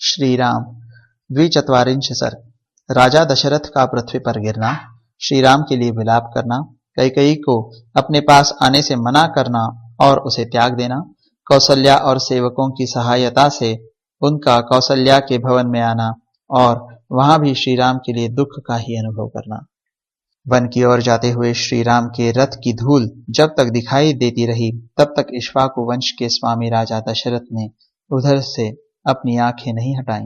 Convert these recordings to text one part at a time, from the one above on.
श्री राम द्विचत्वारिंश सर्ग। राजा दशरथ का पृथ्वी पर गिरना, श्री राम के लिए विलाप करना, कैकेयी को अपने पास आने से मना करना और उसे त्याग देना, कौसल्या और सेवकों की सहायता से उनका कौसल्या के भवन में आना और वहां भी श्री राम के लिए दुख का ही अनुभव करना। वन की ओर जाते हुए श्री राम के रथ की धूल जब तक दिखाई देती रही तब तक इक्ष्वाकु वंश के स्वामी राजा दशरथ ने उधर से अपनी आंखें नहीं हटाईं।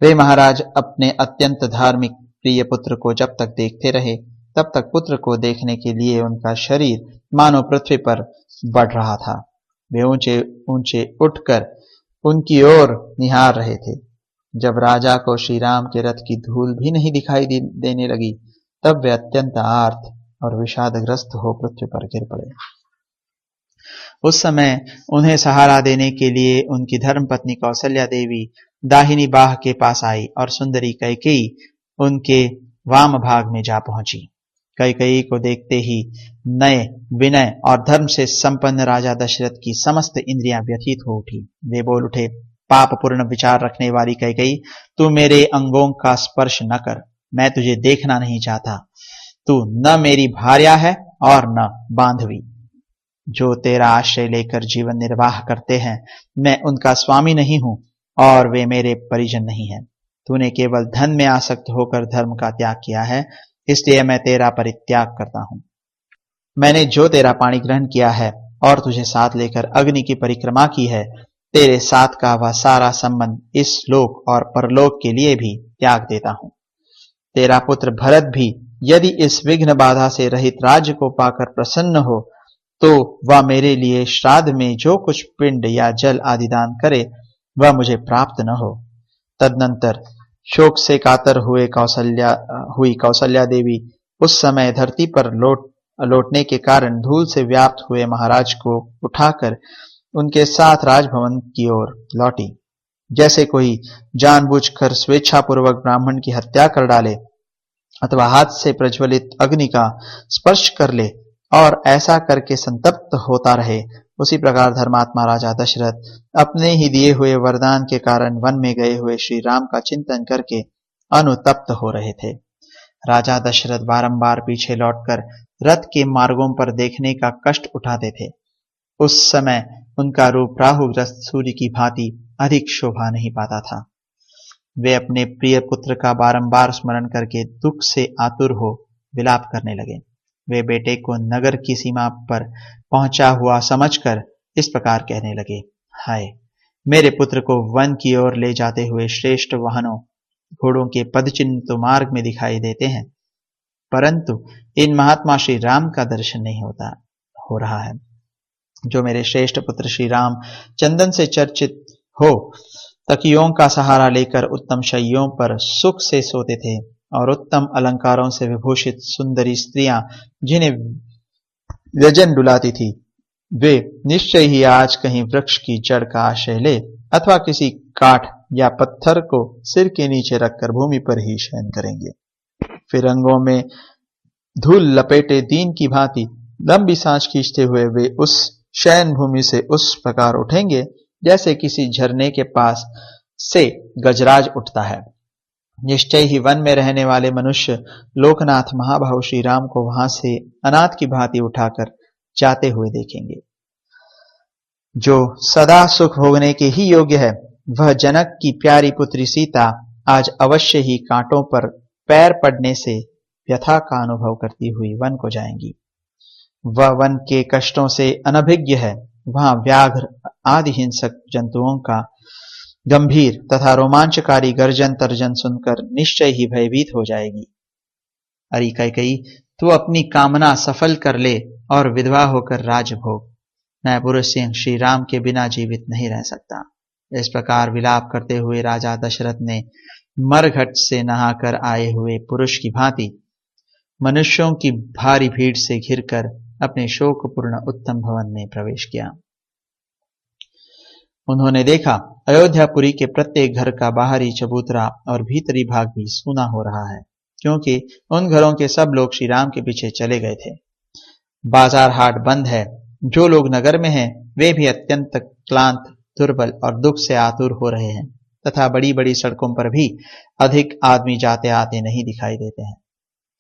वे महाराज अपने अत्यंत धार्मिक प्रिय पुत्र को जब तक देखते रहे तब तक पुत्र को देखने के लिए उनका शरीर मानो पृथ्वी पर बढ़ रहा था। वे ऊंचे ऊंचे उठकर उनकी ओर निहार रहे थे। जब राजा को श्री राम के रथ की धूल भी नहीं दिखाई देने लगी तब वे अत्यंत आर्त और विषादग्रस्त हो पृथ्वी पर गिर पड़े। उस समय उन्हें सहारा देने के लिए उनकी धर्मपत्नी कौसल्या देवी दाहिनी बाह के पास आई और सुंदरी कैकेयी उनके वाम भाग में जा पहुंची। कैकेयी को देखते ही नए विनय और धर्म से संपन्न राजा दशरथ की समस्त इंद्रियां व्यथित हो उठी। वे बोल उठे, पापपूर्ण विचार रखने वाली कैकेयी, तू मेरे अंगों का स्पर्श न कर, मैं तुझे देखना नहीं चाहता। तू न मेरी भार्या है और न बांधवी। जो तेरा आश्रय लेकर जीवन निर्वाह करते हैं मैं उनका स्वामी नहीं हूं और वे मेरे परिजन नहीं हैं। तूने केवल धन में आसक्त होकर धर्म का त्याग किया है, इसलिए मैं तेरा परित्याग करता हूं। मैंने जो तेरा पाणी ग्रहण किया है और तुझे साथ लेकर अग्नि की परिक्रमा की है, तेरे साथ का वह सारा संबंध इस लोक और परलोक के लिए भी त्याग देता हूं। तेरा पुत्र भरत भी यदि इस विघ्न बाधा से रहित राज्य को पाकर प्रसन्न हो तो वह मेरे लिए श्राद्ध में जो कुछ पिंड या जल आदि दान करे वह मुझे प्राप्त न हो। तदनंतर शोक से कातर हुई कौसल्या देवी उस समय धरती पर लौटने के कारण धूल से व्याप्त हुए महाराज को उठाकर उनके साथ राजभवन की ओर लौटी। जैसे कोई जानबूझकर स्वेच्छापूर्वक ब्राह्मण की हत्या कर डाले अथवा हाथ से प्रज्वलित अग्नि का स्पर्श कर ले और ऐसा करके संतप्त होता रहे, उसी प्रकार धर्मात्मा राजा दशरथ अपने ही दिए हुए वरदान के कारण वन में गए हुए श्री राम का चिंतन करके अनुतप्त हो रहे थे। राजा दशरथ बारंबार पीछे लौटकर रथ के मार्गों पर देखने का कष्ट उठाते थे। उस समय उनका रूप राहुग्रस्त सूर्य की भांति अधिक शोभा नहीं पाता था। वे अपने प्रिय पुत्र का बारंबार स्मरण करके दुख से आतुर हो विलाप करने लगे। वे बेटे को नगर की सीमा पर पहुंचा हुआ समझकर इस प्रकार कहने लगे, हाय, मेरे पुत्र को वन की ओर ले जाते हुए श्रेष्ठ वाहनों घोड़ों के पदचिन्ह तो मार्ग में दिखाई देते हैं, परंतु इन महात्मा श्री राम का दर्शन नहीं हो रहा है। जो मेरे श्रेष्ठ पुत्र श्री राम चंदन से चर्चित हो तकियों का सहारा लेकर उत्तम शय्यों पर सुख से सोते थे और उत्तम अलंकारों से विभूषित सुंदरी स्त्रियां जिन्हें व्यजन डुलाती थी, वे निश्चय ही आज कहीं वृक्ष की जड़ का आश्रय ले अथवा किसी काठ या पत्थर को सिर के नीचे रखकर भूमि पर ही शयन करेंगे। फिर अंगों में धूल लपेटे दीन की भांति लंबी सांस खींचते हुए वे उस शयन भूमि से उस प्रकार उठेंगे जैसे किसी झरने के पास से गजराज उठता है। निश्चय ही वन में रहने वाले मनुष्य लोकनाथ महाबाहु श्री राम को वहां से अनाथ की भांति उठाकर जाते हुए देखेंगे। जो सदा सुख भोगने के ही योग्य है वह जनक की प्यारी पुत्री सीता आज अवश्य ही कांटों पर पैर पड़ने से व्यथा का अनुभव करती हुई वन को जाएंगी। वह वन के कष्टों से अनभिज्ञ है। वहां व्याघ्र आदि हिंसक जंतुओं का गंभीर तथा रोमांचकारी गर्जन तर्जन सुनकर निश्चय ही भयभीत हो जाएगी। अरे कैकेयी, तू अपनी कामना सफल कर ले और विधवा होकर राज भोग। मैं पुरुष सिंह श्री राम के बिना जीवित नहीं रह सकता। इस प्रकार विलाप करते हुए राजा दशरथ ने मरघट से नहाकर आए हुए पुरुष की भांति मनुष्यों की भारी भीड़ से घिरकर अपने शोकपूर्ण उत्तम भवन में प्रवेश किया। उन्होंने देखा अयोध्यापुरी के प्रत्येक घर का बाहरी चबूतरा और भीतरी भाग भी सूना हो रहा है, क्योंकि उन घरों के सब लोग श्री राम के पीछे चले गए थे। बाजार हाट बंद है। जो लोग नगर में हैं वे भी अत्यंत क्लांत, दुर्बल और दुख से आतुर हो रहे हैं। तथा बड़ी बड़ी सड़कों पर भी अधिक आदमी जाते आते नहीं दिखाई देते हैं।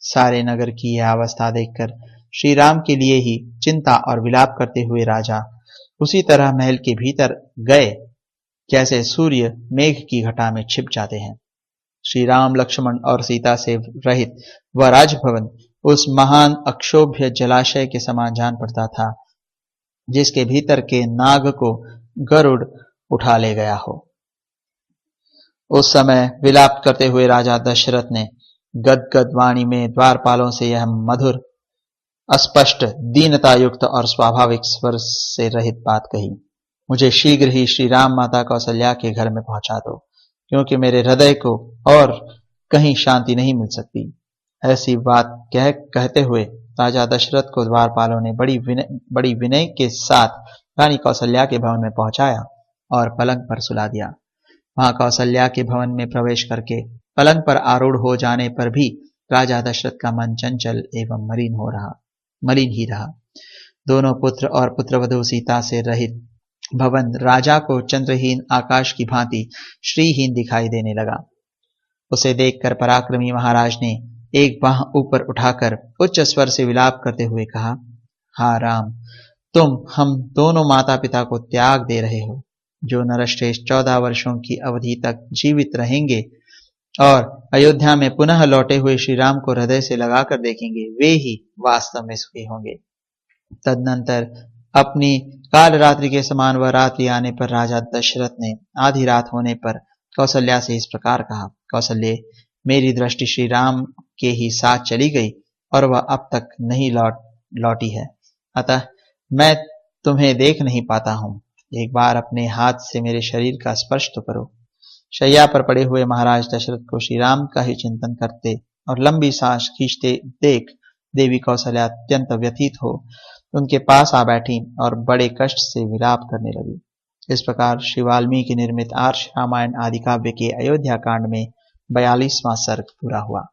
सारे नगर की यह अवस्था देखकर श्री राम के लिए ही चिंता और विलाप करते हुए राजा उसी तरह महल के भीतर गए जैसे सूर्य मेघ की घटा में छिप जाते हैं। श्री राम, लक्ष्मण और सीता से रहित वह राजभवन उस महान अक्षोभ्य जलाशय के समान जान पड़ता था जिसके भीतर के नाग को गरुड़ उठा ले गया हो। उस समय विलाप करते हुए राजा दशरथ ने गदगद वाणी में द्वारपालों से यह मधुर, अस्पष्ट, दीनता युक्त और स्वाभाविक स्वर से रहित बात कही। मुझे शीघ्र ही श्री राम माता कौशल्या के घर में पहुंचा दो, क्योंकि मेरे हृदय को और कहीं शांति नहीं मिल सकती। ऐसी बात कहते हुए राजा दशरथ को द्वारपालों ने बड़ी विनय के साथ रानी कौशल्या के भवन में पहुंचाया और पलंग पर सुला दिया। वहां कौशल्या के भवन में प्रवेश करके पलंग पर आरूढ़ हो जाने पर भी राजा दशरथ का मन चंचल एवं मलिन ही रहा। दोनों पुत्र और पुत्रवधू सीता से रहित भवन राजा को चंद्रहीन आकाश की भांति श्रीहीन दिखाई देने लगा। उसे देखकर पराक्रमी महाराज ने एक बाह ऊपर उठाकर उच्च स्वर से विलाप करते हुए कहा, हा राम, तुम हम दोनों माता पिता को त्याग दे रहे हो। जो नरश्रेष्ठ 14 वर्षों की अवधि तक जीवित रहेंगे और अयोध्या में पुनः लौटे हुए श्री राम को हृदय से लगाकर देखेंगे, वे ही वास्तव में सुखी होंगे। तदनंतर अपनी काल रात्रि के समान वह रात्रि आने पर राजा दशरथ ने आधी रात होने पर कौशल्या से इस प्रकार कहा, कौशल्ये, मेरी दृष्टि श्री राम के ही साथ चली गई और वह अब तक नहीं लौटी है, अतः मैं तुम्हें देख नहीं पाता हूं। एक बार अपने हाथ से मेरे शरीर का स्पर्श तो करो। शैया पर पड़े हुए महाराज दशरथ को श्री राम का ही चिंतन करते और लंबी सांस खींचते देख देवी कौशल्या अत्यंत व्यथित हो उनके पास आ बैठी और बड़े कष्ट से विलाप करने लगी। इस प्रकार श्री वाल्मीकि निर्मित आर्ष रामायण आदि काव्य के अयोध्या कांड में 42वां सर्ग पूरा हुआ।